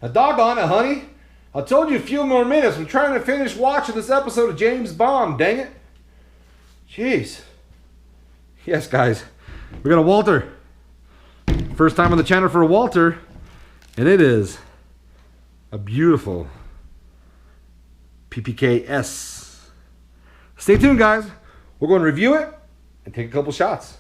Doggone it, honey. I told you a few more minutes. I'm trying to finish watching this episode of James Bond, dang it. Jeez. Yes, guys. We got a Walther. First time on the channel for a Walther. And it is a beautiful PPK-S. Stay tuned, guys. We're going to review it and take a couple shots.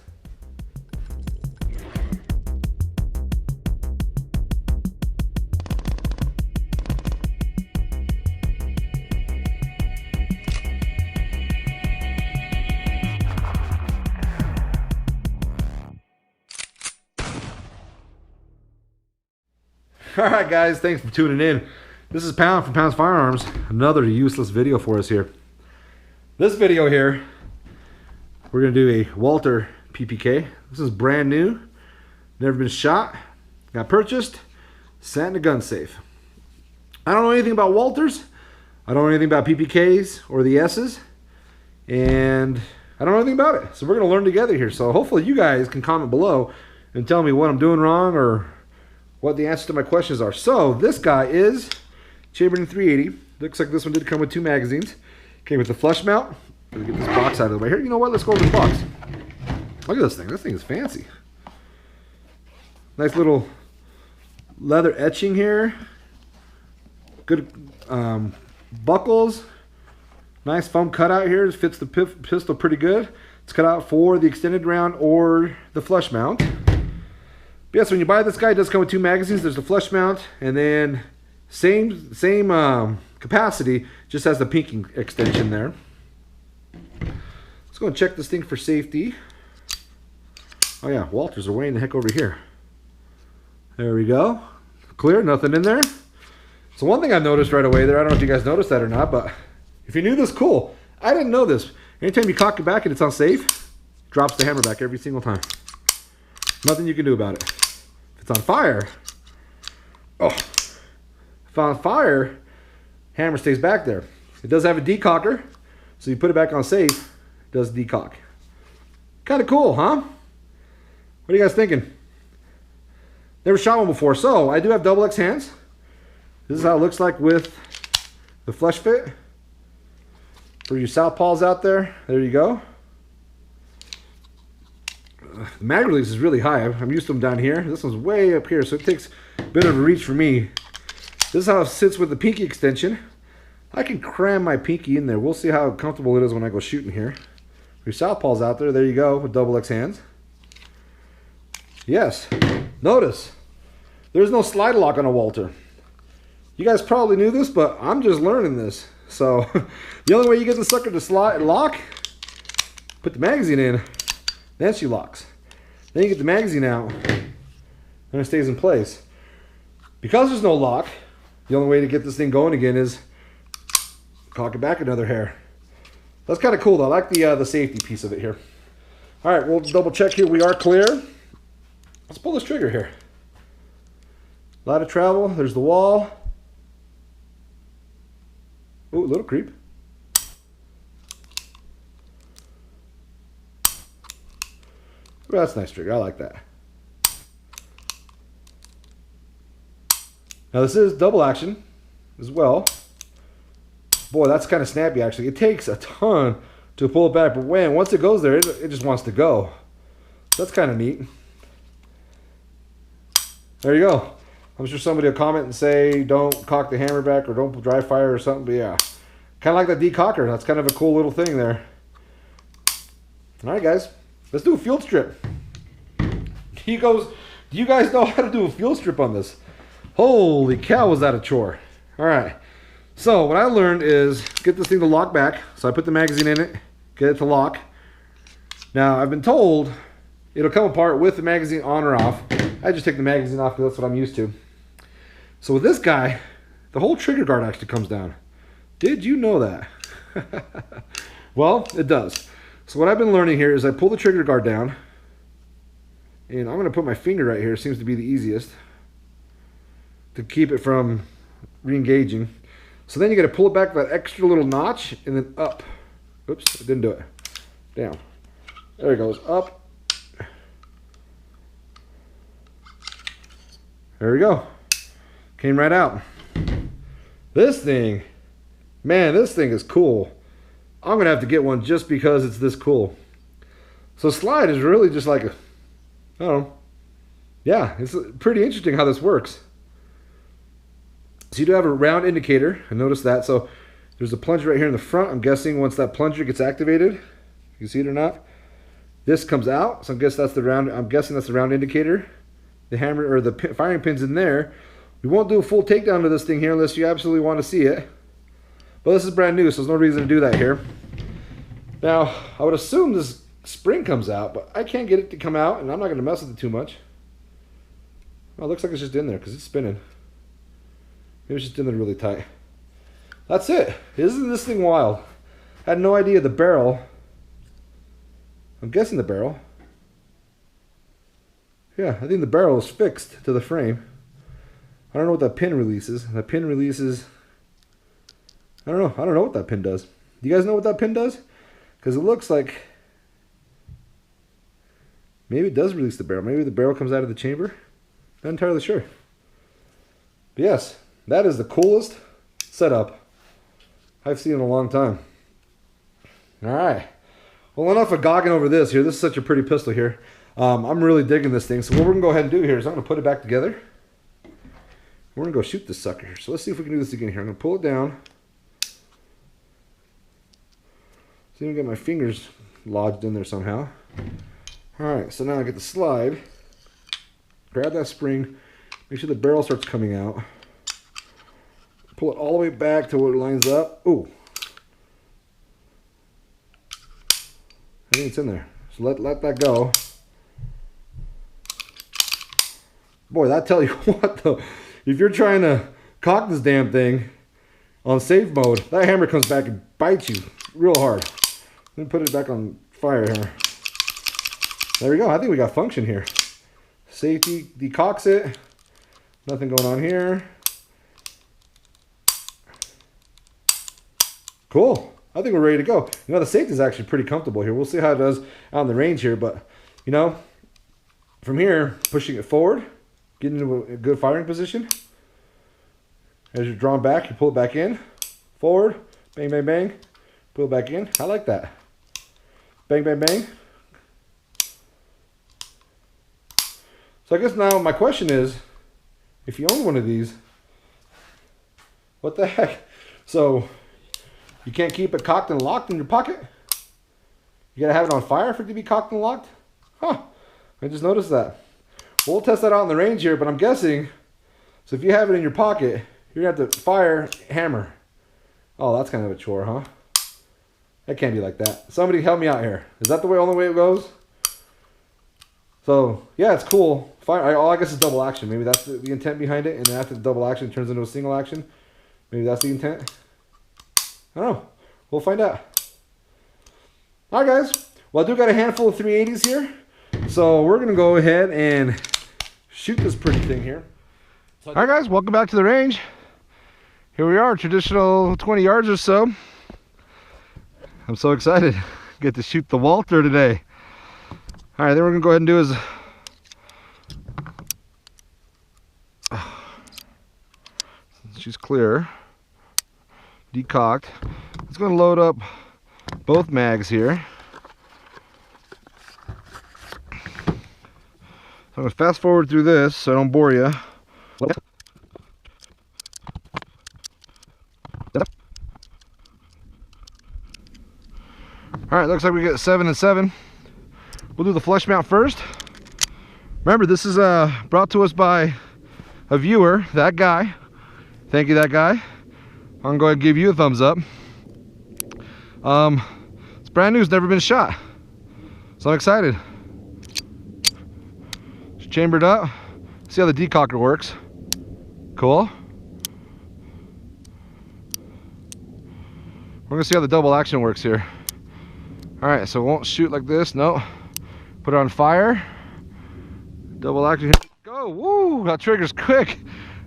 Alright guys, thanks for tuning in. This is Pound from Pound's Firearms. Another useless video for us here. This video here, we're going to do a Walther PPK. This is brand new. Never been shot. Got purchased. Sat in a gun safe. I don't know anything about Walthers. I don't know anything about PPKs or the S's. And I don't know anything about it. So we're going to learn together here. So hopefully you guys can comment below and tell me what I'm doing wrong or what the answers to my questions are. So this guy is Chamberlain 380. Looks like this one did come with 2 magazines. Came with the flush mount. Let me get this box out of the way here. You know what? Let's go over the box. Look at this thing. This thing is fancy. Nice little leather etching here. Good buckles. Nice foam cutout here. It fits the pistol pretty good. It's cut out for the extended round or the flush mount. But yes, when you buy this guy, it does come with 2 magazines. There's the flush mount, and then same capacity, just has the pinking extension there. Let's go and check this thing for safety. Oh yeah, Walthers are way in the heck over here. There we go. Clear, nothing in there. So one thing I noticed right away there, I don't know if you guys noticed that or not, but if you knew this, cool. I didn't know this. Anytime you cock it back and it's unsafe, drops the hammer back every single time. Nothing you can do about it. If it's on fire, oh, if on fire, hammer stays back there. It does have a decocker, so you put it back on safe, it does decock. Kind of cool, huh? What are you guys thinking? Never shot one before, so I do have double X hands. This is how it looks like with the flush fit. For you southpaws out there, there you go. The mag release is really high. I'm used to them down here. This one's way up here, so it takes a bit of a reach for me. This is how it sits with the pinky extension. I can cram my pinky in there. We'll see how comfortable it is when I go shooting here. For your southpaws out there, there you go with double X hands. Yes, notice there's no slide lock on a Walther. You guys probably knew this, but I'm just learning this. So the only way you get the sucker to slide lock, put the magazine in. Then she locks. Then you get the magazine out, and it stays in place. Because there's no lock, the only way to get this thing going again is cock it back another hair. That's kind of cool though. I like the safety piece of it here. All right, we'll double check here. We are clear. Let's pull this trigger here. A lot of travel. There's the wall. Ooh, a little creep. Well, that's a nice trigger. I like that. Now this is double action as well. Boy, that's kind of snappy actually. It takes a ton to pull it back, but once it goes there, it just wants to go. That's kind of neat. There you go. I'm sure somebody will comment and say don't cock the hammer back or don't dry fire or something, but yeah. Kind of like that decocker. That's kind of a cool little thing there. Alright guys. Let's do a field strip. Do you guys know how to do a field strip on this? Holy cow, was that a chore. Alright. So what I learned is get this thing to lock back. So I put the magazine in it, get it to lock. Now I've been told it'll come apart with the magazine on or off. I just take the magazine off because that's what I'm used to. So with this guy, the whole trigger guard actually comes down. Did you know that? Well, it does. So what I've been learning here is I pull the trigger guard down, and I'm going to put my finger right here. It seems to be the easiest to keep it from re-engaging. So then you got to pull it back that extra little notch and then up. Oops, I didn't do it. Down. There it goes. Up. There we go. Came right out. This thing, man, this thing is cool. I'm gonna have to get one just because it's this cool. So slide is really just like a, I don't know. Yeah, it's pretty interesting how this works. So you do have a round indicator. I noticed that. So there's a plunger right here in the front. I'm guessing once that plunger gets activated, you can see it or not, this comes out. So I guess that's the round. I'm guessing that's the round indicator. The hammer or the firing pin's in there. We won't do a full takedown of this thing here unless you absolutely want to see it. But this is brand new, so there's no reason to do that here. Now, I would assume this spring comes out, but I can't get it to come out, and I'm not going to mess with it too much. Oh, it looks like it's just in there because it's spinning. Maybe it's just in there really tight. That's it. Isn't this thing wild? I had no idea the barrel. I'm guessing the barrel. Yeah, I think the barrel is fixed to the frame. I don't know what that pin releases. That pin releases, I don't know what that pin does. Do you guys know what that pin does? Because it looks like maybe it does release the barrel. Maybe the barrel comes out of the chamber. Not entirely sure. But yes, that is the coolest setup I've seen in a long time. All right. Well, enough of gogging over this here. This is such a pretty pistol here. I'm really digging this thing. So what we're going to go ahead and do here is I'm going to put it back together. We're going to go shoot this sucker here. So let's see if we can do this again here. I'm going to pull it down. See if I can get my fingers lodged in there somehow. Alright, so now I get the slide. Grab that spring. Make sure the barrel starts coming out. Pull it all the way back to where it lines up. Ooh. I think it's in there. So let that go. Boy, that tell you what though. If you're trying to cock this damn thing on safe mode, that hammer comes back and bites you real hard. Let me put it back on fire here. There we go. I think we got function here. Safety decocks it. Nothing going on here. Cool. I think we're ready to go. You know, the safety is actually pretty comfortable here. We'll see how it does out in the range here, but you know, from here, pushing it forward, getting into a good firing position. As you're drawn back, you pull it back in, forward, bang, bang, bang, pull it back in. I like that. Bang, bang, bang. So I guess now my question is, if you own one of these, what the heck? So you can't keep it cocked and locked in your pocket? You gotta have it on fire for it to be cocked and locked? Huh, I just noticed that. We'll test that out in the range here, but I'm guessing, so if you have it in your pocket, you're gonna have to fire hammer. Oh, that's kind of a chore, huh? That can't be like that. Somebody help me out here. Is that the only way it goes? So, yeah, it's cool. Fire, I guess it's double action. Maybe that's the intent behind it, and then after the double action, it turns into a single action. Maybe that's the intent. I don't know. We'll find out. All right, guys. Well, I do got a handful of 380s here. So we're going to go ahead and shoot this pretty thing here. All right, guys. Welcome back to the range. Here we are, traditional 20 yards or so. I'm so excited. Get to shoot the Walther today. All right, then we're going to go ahead and do is... She's clear. Decocked. It's going to load up both mags here. So I'm going to fast forward through this so I don't bore you. Alright, looks like we get 7 and 7. We'll do the flush mount first. Remember, this is brought to us by a viewer, that guy. Thank you, that guy. I'm going to go ahead and give you a thumbs up. It's brand new, it's never been shot. So I'm excited. It's chambered up. See how the decocker works. Cool. We're going to see how the double action works here. Alright, so it won't shoot like this. No. Put it on fire. Double action. Go. Woo! That trigger's quick.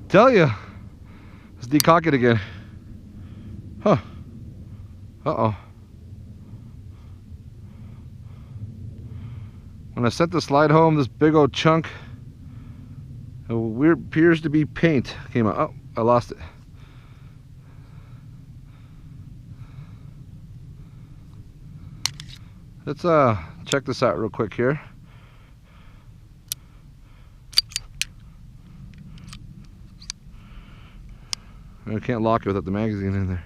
Tell you. Let's decock it again. Huh. Uh-oh. When I sent the slide home, this big old chunk A weird appears to be paint came out. Oh, I lost it. Let's check this out real quick here. I can't lock it without the magazine in there.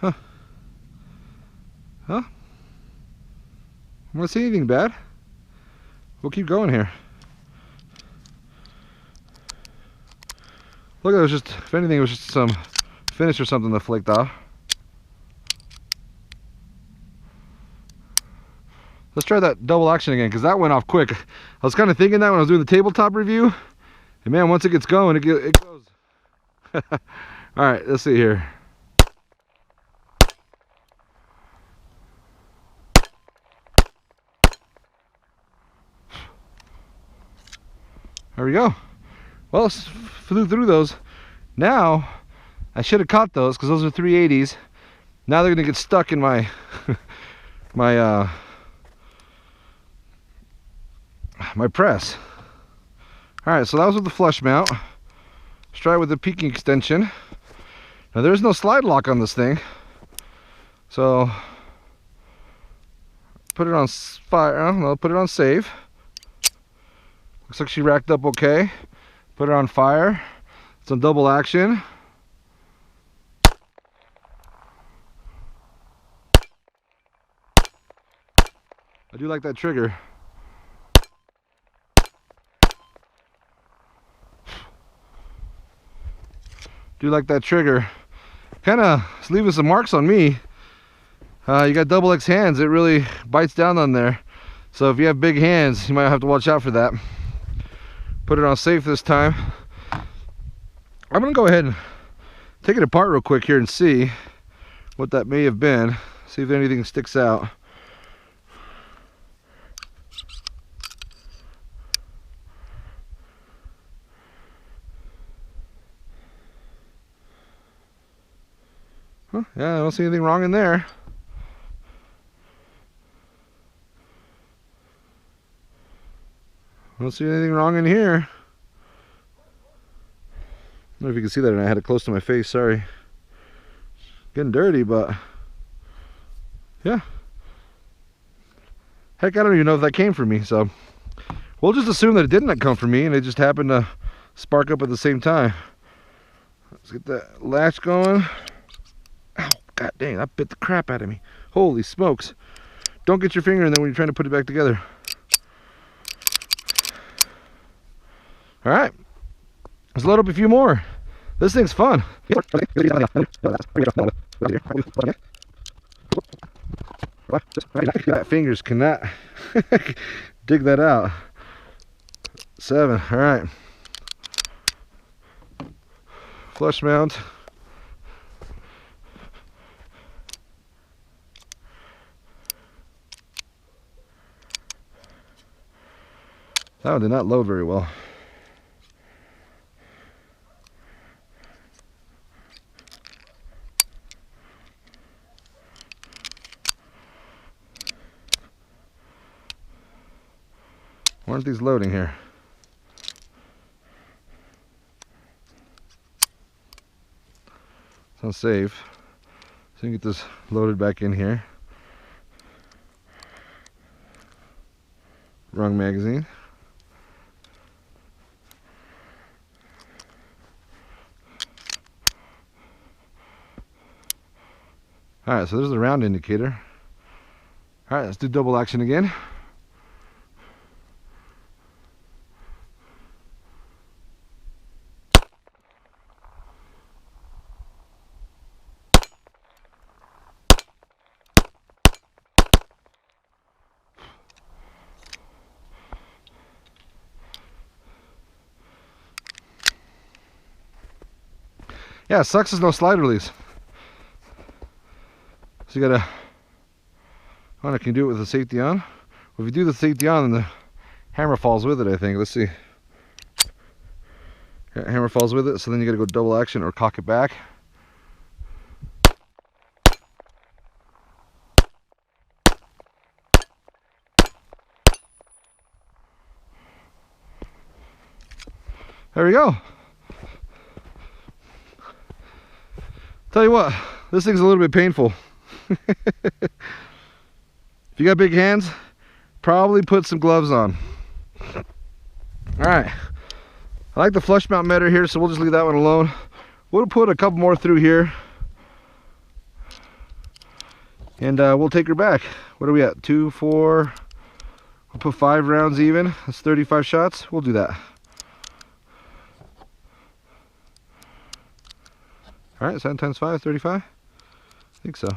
Huh. Huh? I don't see anything bad. We'll keep going here. Look, it was just, if anything, it was just some finish or something that flaked off. Let's try that double action again, because that went off quick. I was kind of thinking that when I was doing the tabletop review. And man, once it gets going, it goes. Alright, let's see here. There we go. Well, flew through those. Now, I should have caught those, because those are 380s. Now they're going to get stuck in my my press. Alright, so that was with the flush mount. Let's try it with the peaking extension. Now there's no slide lock on this thing, so put it on fire. No, put it on save. Looks like she racked up okay. Put it on fire. It's on double action. I do like that trigger. Do like that trigger. Kind of leaving some marks on me. You got double X hands, it really bites down on there. So if you have big hands, you might have to watch out for that. Put it on safe this time. I'm gonna go ahead and take it apart real quick here and see what that may have been. See if anything sticks out. Huh, yeah, I don't see anything wrong in there. I don't see anything wrong in here. I don't know if you can see that, and I had it close to my face, sorry. Getting dirty, but yeah. Heck, I don't even know if that came from me, so we'll just assume that it didn't come from me and it just happened to spark up at the same time. Let's get that latch going. Ow, god dang, that bit the crap out of me. Holy smokes. Don't get your finger in there when you're trying to put it back together. Alright, let's load up a few more. This thing's fun. Fingers cannot dig that out. 7, alright. Flush mount. That one did not load very well. Why aren't these loading here? It's on save. So you can get this loaded back in here. Wrong magazine. Alright, so there's the round indicator. Alright, let's do double action again. Yeah, it sucks there's no slide release. So you gotta, I can do it with the safety on. Well, if you do the safety on, then the hammer falls with it, I think. Let's see. Yeah, hammer falls with it, so then you gotta go double action or cock it back. There we go. Tell you what, this thing's a little bit painful. If you got big hands, probably put some gloves on. All right, I like the flush mount meter here, so we'll just leave that one alone. We'll put a couple more through here, and we'll take her back. What are we at? 2, 4. We'll put 5 rounds even. That's 35 shots. We'll do that. All right, 7 times 5, 35. I think so.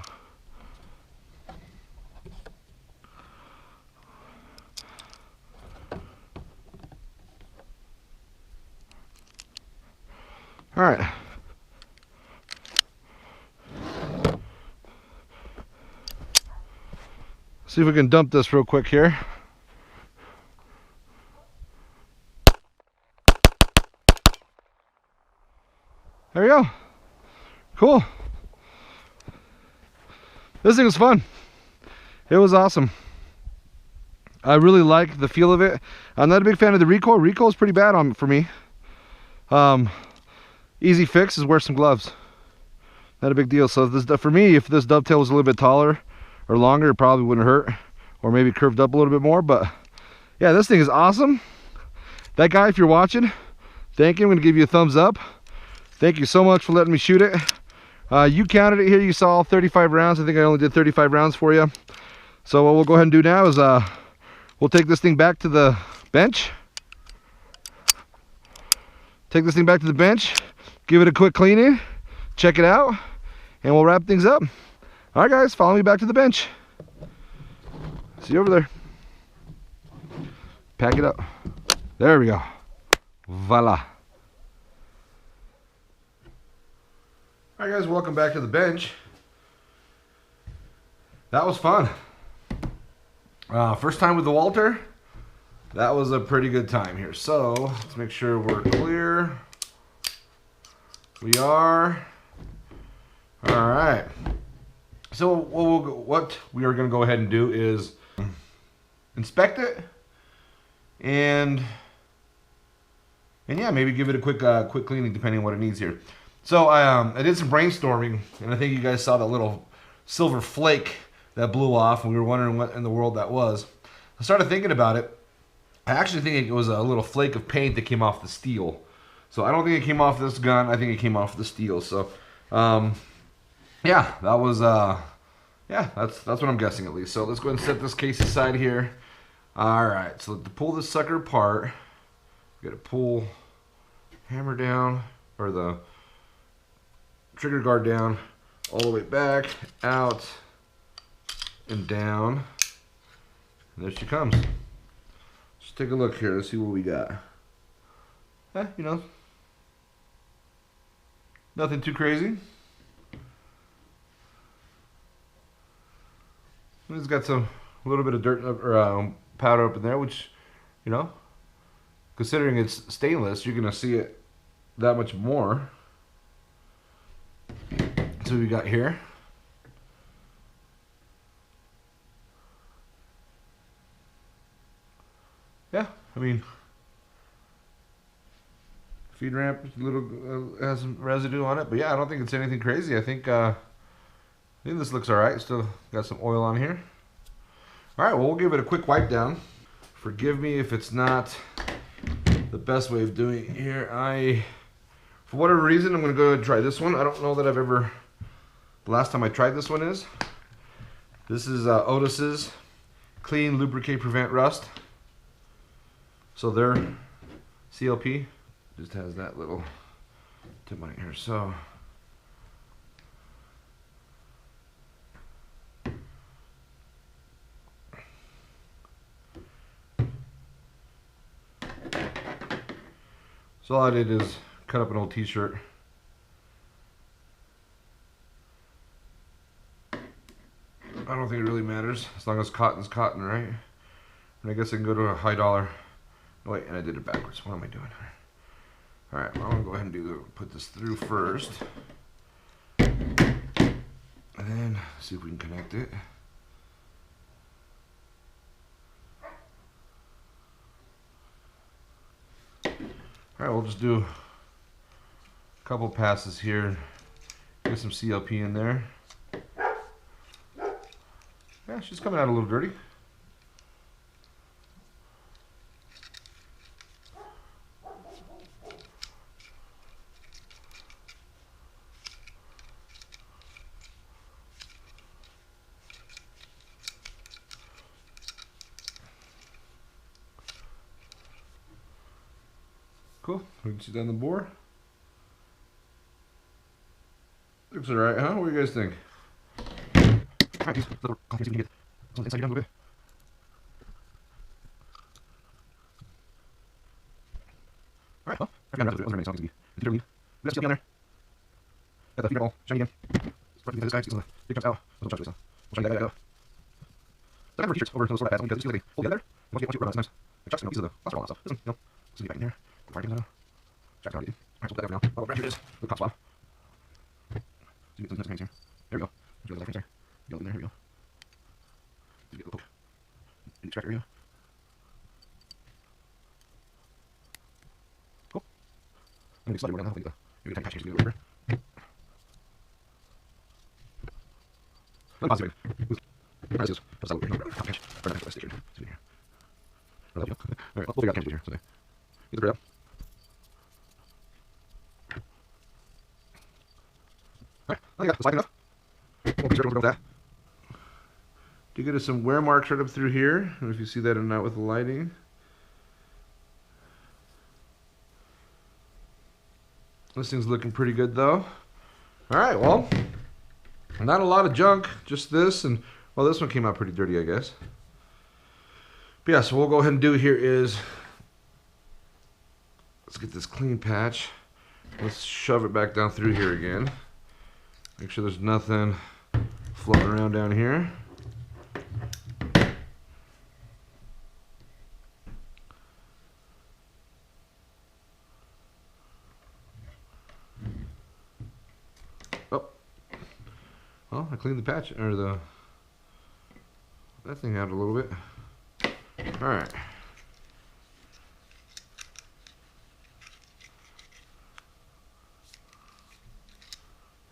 All right. See if we can dump this real quick here. There we go. Cool. This thing was fun. It was awesome. I really like the feel of it. I'm not a big fan of the recoil. Recoil is pretty bad for me. Easy fix is wear some gloves. Not a big deal. So this, for me, if this dovetail was a little bit taller or longer, it probably wouldn't hurt, or maybe curved up a little bit more. But yeah, this thing is awesome. That guy, if you're watching, thank you. I'm gonna give you a thumbs up. Thank you so much for letting me shoot it. You counted it here. You saw 35 rounds. I think I only did 35 rounds for you. So what we'll go ahead and do now is we'll take this thing back to the bench. Take this thing back to the bench. Give it a quick cleaning. Check it out. And we'll wrap things up. All right, guys, follow me back to the bench. See you over there. Pack it up. There we go. Voila. All right, guys, welcome back to the bench. That was fun. First time with the Walther. That was a pretty good time here. So let's make sure we're clear. We are. All right. So what we are going to go ahead and do is inspect it, and yeah, maybe give it a quick cleaning depending on what it needs here. So I did some brainstorming, and I think you guys saw that little silver flake that blew off, and we were wondering what in the world that was. I started thinking about it. I actually think it was a little flake of paint that came off the steel. So I don't think it came off this gun. I think it came off the steel. So yeah, that was yeah, that's what I'm guessing at least. So let's go ahead and set this case aside here. All right, so to pull this sucker apart, we got to pull hammer down, or the trigger guard down, all the way back, out, and down. And there she comes. Let's take a look here. Let's see what we got. You know, nothing too crazy. It's got a little bit of dirt or powder up in there, which, you know, considering it's stainless, you're gonna see it that much more. So what we got here. Yeah, I mean, feed ramp, little has some residue on it, but yeah, I don't think it's anything crazy. I think this looks all right. Still got some oil on here. All right, well, we'll give it a quick wipe down. Forgive me if it's not the best way of doing it here. For whatever reason, I'm gonna go ahead and try this one. I don't know that I've ever, the last time I tried this one is. This is Otis's Clean, Lubricate, Prevent Rust. So their CLP just has that little tip on it here. So all I did is cut up an old t-shirt. I don't think it really matters as long as cotton's cotton, right? And I guess I can go to a high dollar. Oh, wait, and I did it backwards. What am I doing? All right, well, I'm gonna go ahead and put this through first, and then see if we can connect it. All right, we'll just do a couple passes here. Get some CLP in there. Yeah, she's coming out a little dirty. Cool. We can see down the bore. Looks alright, huh? What do you guys think? Alright, these little confidence you can get on the inside down a little bit. Alright, well, I've got those are many songs to be. We got CLP on there. Got the feedback all shiny again. Right because this guy, see some of the big jumps out. We'll try that go. So I have t-shirts over those sort of pads. Because you feel like they hold together. Once you rub it sometimes, it chucks pieces of the plaster and stuff. This one, you know, this will be back in here. Before I get it out. Jack's out. Alright, so we'll put that over now. Oh, right here it is. The top spot. So you get some nice here. There we go. There's a little there. Go in there. Here we go. Just get a little poke in the extract area. Cool. I'm going to slightly more down. Hopefully maybe the tiny patch change to get over. Not positive. Alright, this is just a little bit. Top patch. Or not, let's stay here. Here. Alright, we'll figure out the here. So get the thread out. Alright, I think that's light enough. We'll be circles with that. Do get us some wear marks right up through here. I don't know if you see that or not with the lighting. This thing's looking pretty good though. Alright, well, not a lot of junk, just this, and well, this one came out pretty dirty, I guess. But yeah, so what we'll go ahead and do here is let's get this clean patch. Let's shove it back down through here again. Make sure there's nothing floating around down here. Oh, well, I cleaned the patch or that thing out a little bit. All right.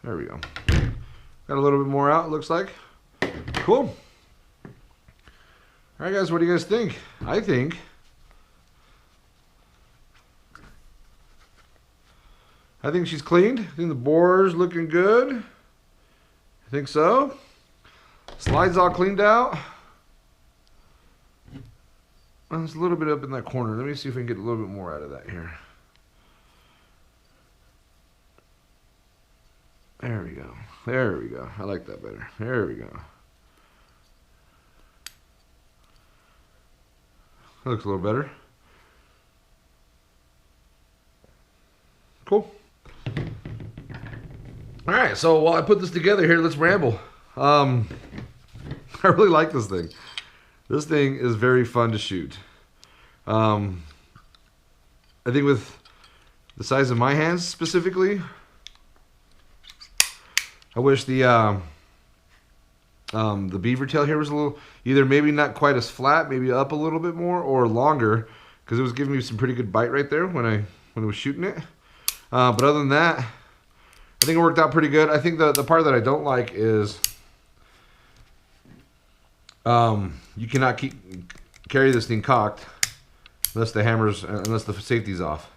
There we go. Got a little bit more out, it looks like. Cool. All right, guys, what do you guys think? I think she's cleaned. I think the bore's looking good. I think so. Slides all cleaned out. There's a little bit up in that corner. Let me see if we can get a little bit more out of that here. There we go. There we go. I like that better. There we go. That looks a little better. Cool. All right, so while I put this together here, let's ramble. I really like this thing. This thing is very fun to shoot. I think with the size of my hands specifically, I wish the beaver tail here was a little, either maybe not quite as flat, maybe up a little bit more, or longer, because it was giving me some pretty good bite right there when I was shooting it. But other than that, I think it worked out pretty good. I think the part that I don't like is you cannot carry this thing cocked unless the safety's off.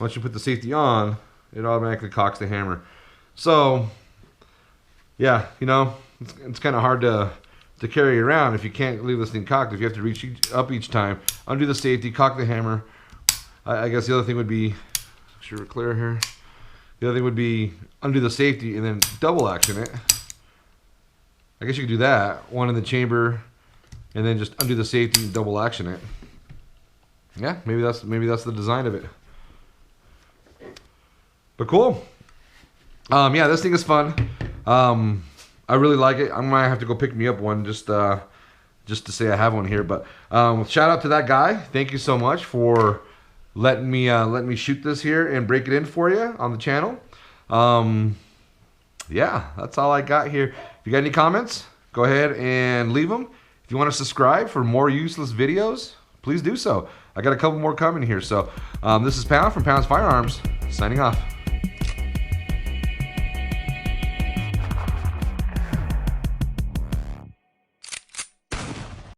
Once you put the safety on, it automatically cocks the hammer. So, yeah, you know, it's kind of hard to carry around if you can't leave this thing cocked. If you have to reach up each time, undo the safety, cock the hammer. I guess the other thing would be, make sure we're clear here. The other thing would be undo the safety and then double action it. I guess you could do that. One in the chamber, and then just undo the safety and double action it. Yeah, maybe that's the design of it. But cool. Yeah, this thing is fun. I really like it. I might have to go pick me up one just to say I have one here. But shout out to that guy. Thank you so much for letting me shoot this here and break it in for you on the channel. Yeah, that's all I got here. If you got any comments, go ahead and leave them. If you want to subscribe for more useless videos, please do so. I got a couple more coming here. So this is Pound from Pound's Firearms, signing off.